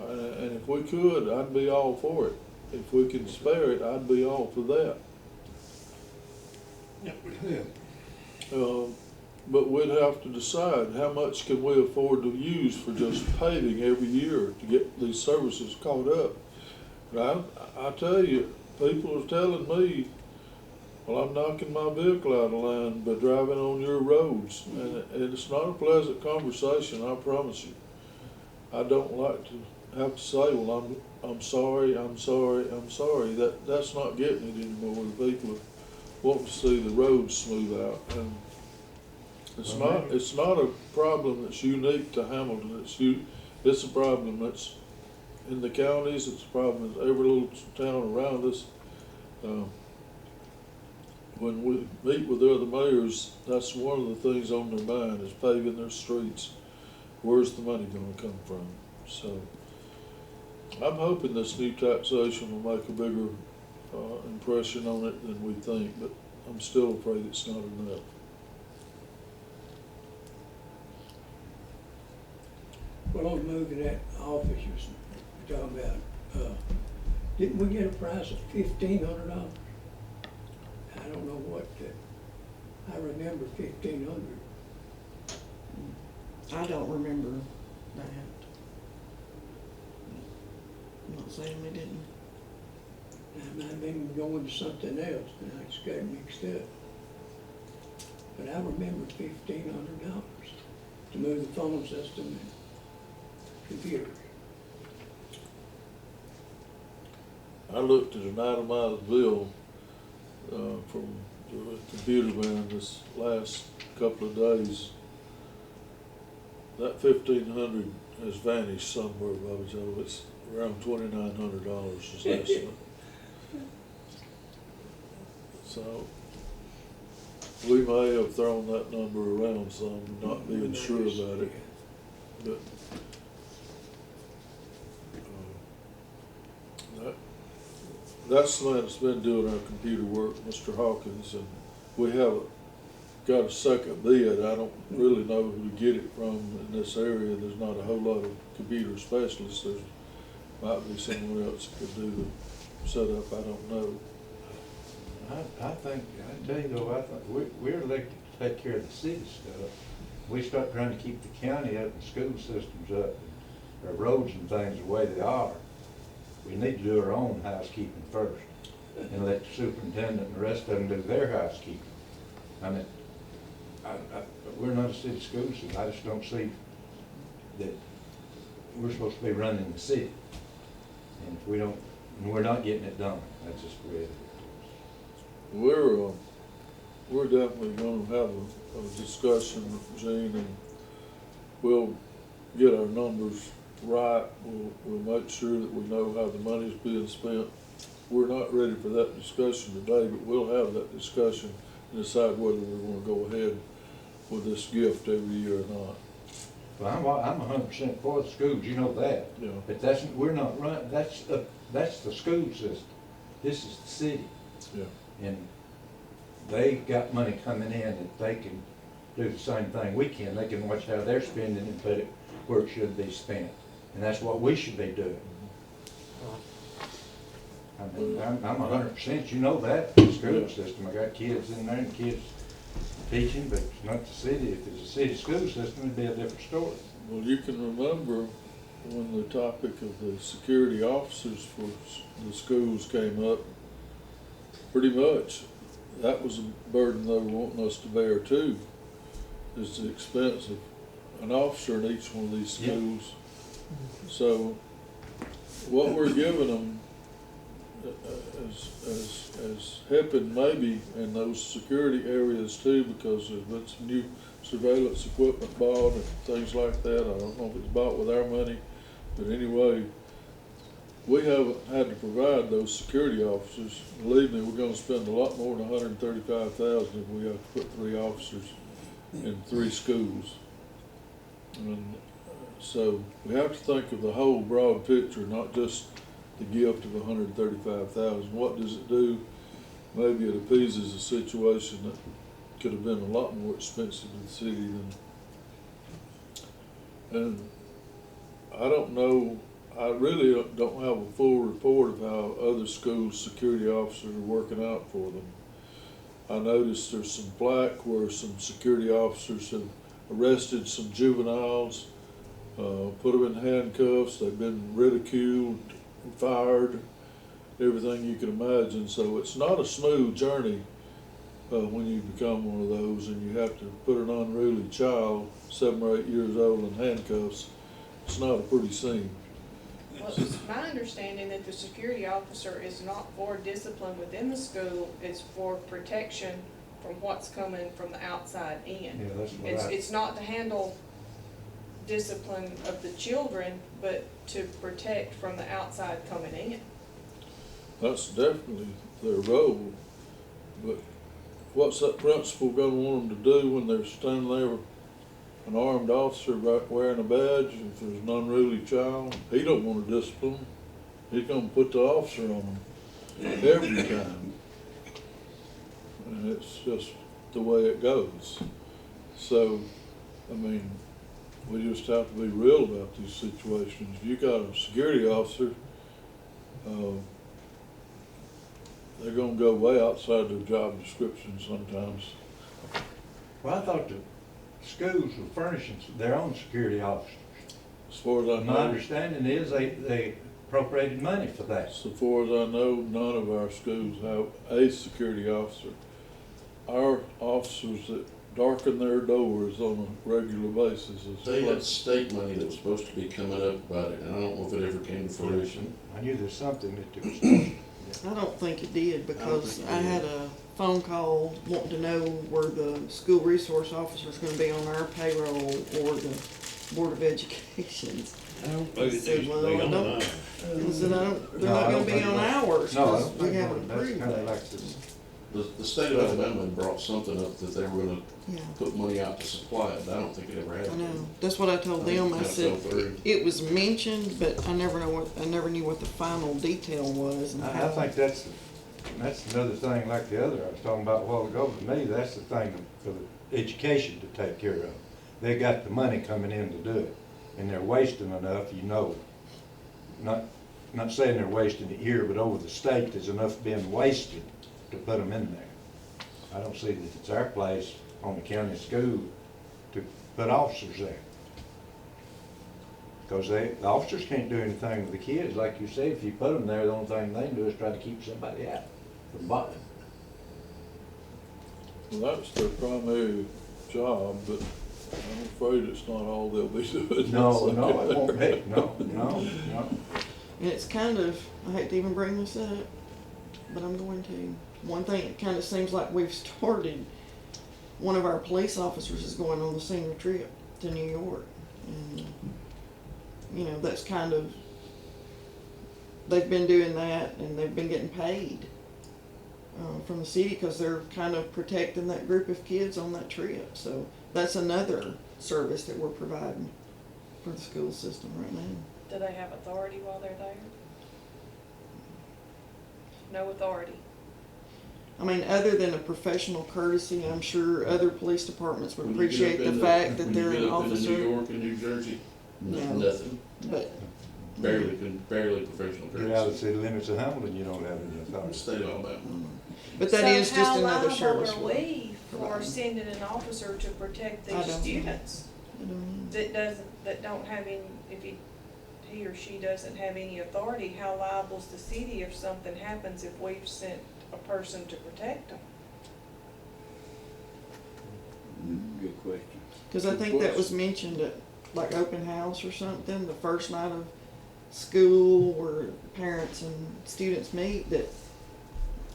A: And if we could, I'd be all for it. If we can spare it, I'd be all for that. But we'd have to decide how much can we afford to use for just paving every year to get these services caught up. And I tell you, people are telling me, well, I'm knocking my vehicle out of line by driving on your roads. And it's not a pleasant conversation, I promise you. I don't like to have to say, well, I'm sorry. That's not getting it anymore. The people want to see the roads smooth out. And it's not a problem that's unique to Hamilton. It's a problem that's in the counties. It's a problem in every little town around us. When we meet with the other mayors, that's one of the things on their mind is paving their streets. Where's the money gonna come from? So I'm hoping this new taxation will make a bigger impression on it than we think, but I'm still afraid it's not enough.
G: Well, on moving that office you was talking about, didn't we get a price of $1,500? I don't know what, I remember 1,500.
D: I don't remember that. I'm not saying we didn't.
G: I might have been going to something else, and I just got mixed up. But I remember $1,500 to move the phone system and computers.
A: I looked at an itemized bill from the computer man this last couple of days. That 1,500 has vanished somewhere, Bobby Joe. It's around $2,900 is the estimate. So we may have thrown that number around some, not being sure about it. But that's the man that's been doing our computer work, Mr. Hawkins, and we have got a second bid. I don't really know who to get it from in this area. There's not a whole lot of computer specialists. There might be someone else that could do the setup. I don't know.
F: I think, I tell you though, I think we're elected to take care of the city stuff. We start trying to keep the county up and school systems up. our roads and things the way they are, we need to do our own housekeeping first and let the superintendent and the rest of them do their housekeeping. I mean, we're not a city school system. I just don't see that we're supposed to be running the city. And if we don't, and we're not getting it done, that's just the way it is.
A: We're definitely gonna have a discussion with Gene, and we'll get our numbers right. We'll make sure that we know how the money's being spent. We're not ready for that discussion today, but we'll have that discussion and decide whether we wanna go ahead with this gift every year or not.
F: Well, I'm 100% for the schools, you know that.
A: Yeah.
F: But we're not run, that's the school system. This is the city.
A: Yeah.
F: And they got money coming in that they can do the same thing we can. They can watch how they're spending and put it where it should be spent. And that's what we should be doing. I mean, I'm 100%, you know that, the school system. I got kids in there and kids teaching, but it's not the city. If it's a city school system, it'd be a different story.
A: Well, you can remember when the topic of the security officers for the schools came up, pretty much that was a burden they were wanting us to bear too, is the expense of an officer in each one of these schools. So what we're giving them as helping maybe in those security areas too, because there's been some new surveillance equipment bought and things like that. I don't know if it's bought with our money, but anyway, we haven't had to provide those security officers. Believe me, we're gonna spend a lot more than $135,000 if we have to put 3 officers in 3 schools. And so we have to think of the whole broad picture, not just the gift of $135,000. What does it do? Maybe it appeases a situation that could have been a lot more expensive to the city and I don't know, I really don't have a full report of how other schools' security officers are working out for them. I noticed there's some flack where some security officers have arrested some juveniles, put them in handcuffs, they've been ridiculed, fired, everything you can imagine. So it's not a smooth journey when you become one of those and you have to put an unruly child, 7 or 8 years old, in handcuffs. It's not a pretty scene.
B: Well, it's my understanding that the security officer is not for discipline within the school, it's for protection from what's coming from the outside in.
F: Yeah, that's what
B: It's not to handle discipline of the children, but to protect from the outside coming in.
A: That's definitely their role, but what's that principal gonna want them to do when they're standing there with an armed officer wearing a badge? If there's an unruly child, he don't wanna discipline them. He's gonna put the officer on them every time. And it's just the way it goes. So, I mean, we just have to be real about these situations. If you got a security officer, they're gonna go way outside their job description sometimes.
F: Well, I thought the schools were furnishing their own security officers.
A: As far as I
F: My
A: know,
F: understanding is they appropriated money for that.
A: so far as I know, none of our schools have a security officer. Our officers that darken their doors on a regular basis is.
H: They had state money that was supposed to be coming up about it, and I don't know if it ever came to fruition.
F: I knew there's something that it was.
D: I don't think it did because
H: think it
D: I
H: did.
D: had a phone call wanting to know were the school resource officers gonna be on our payroll or the Board of Education's. I said, well, I don't, I said, they're not gonna be on ours
F: No, I
D: because
F: don't
D: we
F: think
D: haven't
F: that's
D: approved
F: kind of
D: that.
F: like this.
H: The state of Alabama brought something up that they were gonna
D: Yeah,
H: put money out to supply it, but I don't think it ever
D: I
H: happened.
D: know. That's what I told them. I
H: Kinda
D: said,
H: fell through.
D: it was mentioned, but I never knew what the final detail was. And
F: I
D: how-
F: think that's another thing like the other I was talking about a while ago. To me, that's the thing for the education to take care of. They got the money coming in to do it, and they're wasting enough, you know. Not saying they're wasting it here, but over the state, there's enough being wasted to put them in there. I don't see that it's our place on the county school to put officers there. Cause the officers can't do anything with the kids, like you said, if you put them there, the only thing they can do is try to keep somebody out from biting.
A: Well, that's their primary job, but I'm afraid it's not all they'll be doing.
F: No, it won't be, no.
D: And it's kind of, I hate to even bring this up, but I'm going to. One thing, it kind of seems like we've started, one of our police officers is going on the senior trip to New York. And, you know, that's kind of, they've been doing that and they've been getting paid from the city because they're kind of protecting that group of kids on that trip. So that's another service that we're providing for the school system right now.
B: Do they have authority while they're there? No authority.
D: I mean, other than a professional courtesy, I'm sure other police departments would
H: When you get up
D: appreciate the
H: into-
D: fact that
H: when
D: they're
H: you
D: an
H: get up into New
D: officer.
H: York and New Jersey,
D: No.
H: nothing,
D: But,
H: barely professional
F: Get out of the
H: courtesy.
F: city limits of Hamilton, you don't have any authority.
H: State of Alabama.
D: but that is just another service.
B: So how liable are we for
D: providing.
B: sending an officer to protect
D: I
B: these
D: don't know.
B: students
D: I don't know.
B: that don't have any, if he or she doesn't have any authority, how liable is the city if something happens if we've sent a person to protect them?
E: Good question.
D: Cause I think that was mentioned at like open house or something, the first night of school where parents and students meet, that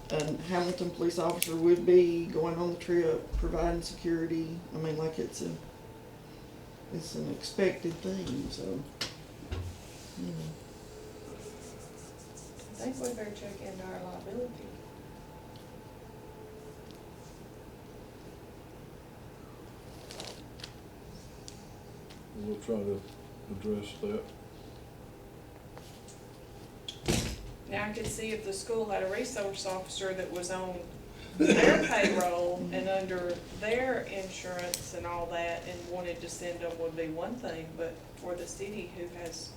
D: a Hamilton police officer would be going on the trip, providing security. I mean, like it's an expected thing, so, you know.
B: I think we better check into our liability.
A: We'll try to address that.
B: Now, I could see if the school had a resource officer that was on their payroll and under their insurance and all that and wanted to send them would be one thing, but for the city who has,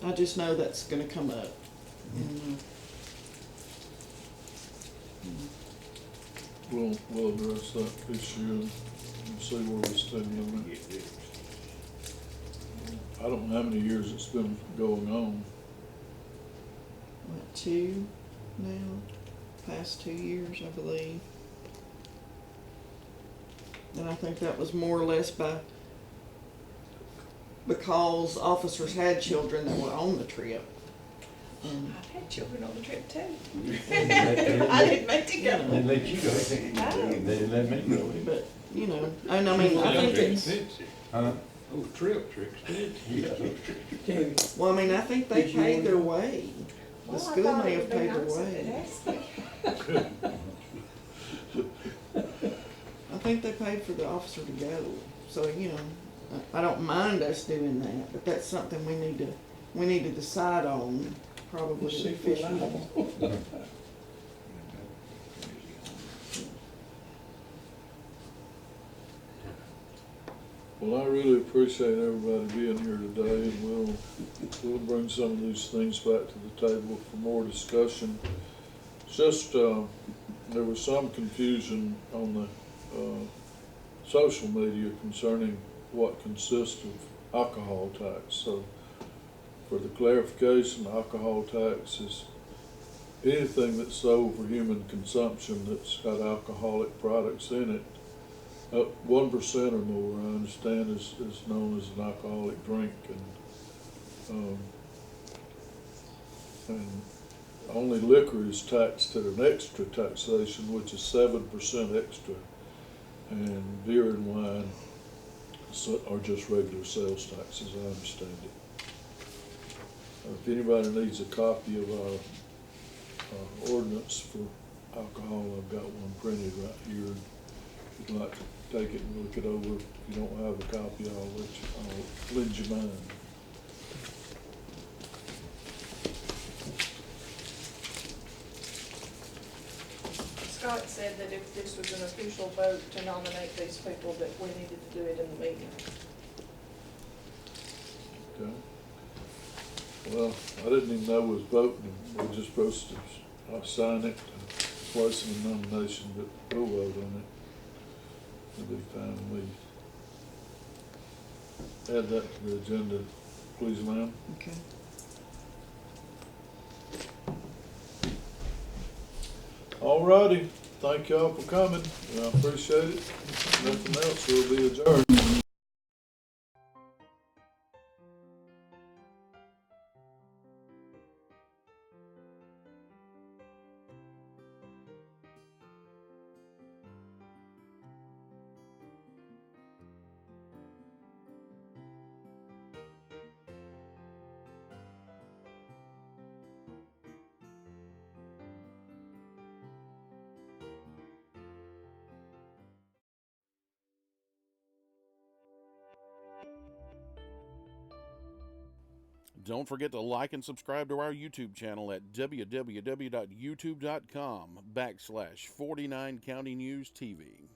D: I just know that's gonna come up.
A: We'll address that issue and see where we stand on it. I don't know how many years it's been going on.
D: What, 2 now? Past 2 years, I believe. And I think that was more or less because officers had children that were on the trip. And,
B: I've had children on the trip too.
F: They
B: I didn't make to go.
F: didn't let you go. They didn't let me go.
D: but, you know, and I mean, I think it's,
F: Huh?
E: Oh, trail tricks,
F: Yeah.
G: Tammy,
D: well, I mean, I think they
G: Did you
D: paid
G: want
D: their
G: to-
D: way. The
B: Well, I
D: school
B: thought
D: may
B: it
D: have
B: would be
D: paid their
B: nice if
D: way.
B: it asked me.
D: I think they paid for the officer to go. So, you know, I don't mind us doing that, but that's something we need to decide on, probably
G: see if we're
D: officially.
G: liable.
A: Well, I really appreciate everybody being here today, and we'll bring some of these things back to the table for more discussion. It's just, there was some confusion on the social media concerning what consists of alcohol tax. So, for the clarification, alcohol tax is anything that's sold for human consumption that's got alcoholic products in it. 1% or more, I understand, is known as an alcoholic drink, and only liquor is taxed at an extra taxation, which is 7% extra, and beer and wine are just regular sales tax, as I understand it. If anybody needs a copy of our ordinance for alcohol, I've got one printed right here. If you'd like to take it and look it over, if you don't have a copy, I'll lend you mine.
B: Scott said that if this was an official vote to nominate these people, that we needed to do it in the meeting.
A: Okay. Well, I didn't even know we was voting, we're just supposed to sign it, place in the nomination, but we'll vote on it. It'll be fine with me. add that to the agenda, please, ma'am.
D: Okay.
A: Alrighty, thank y'all for coming, I appreciate it. Nothing else, we'll be adjourned.
J: Don't forget to like and subscribe to our YouTube channel at www.youtube.com/49 County News TV.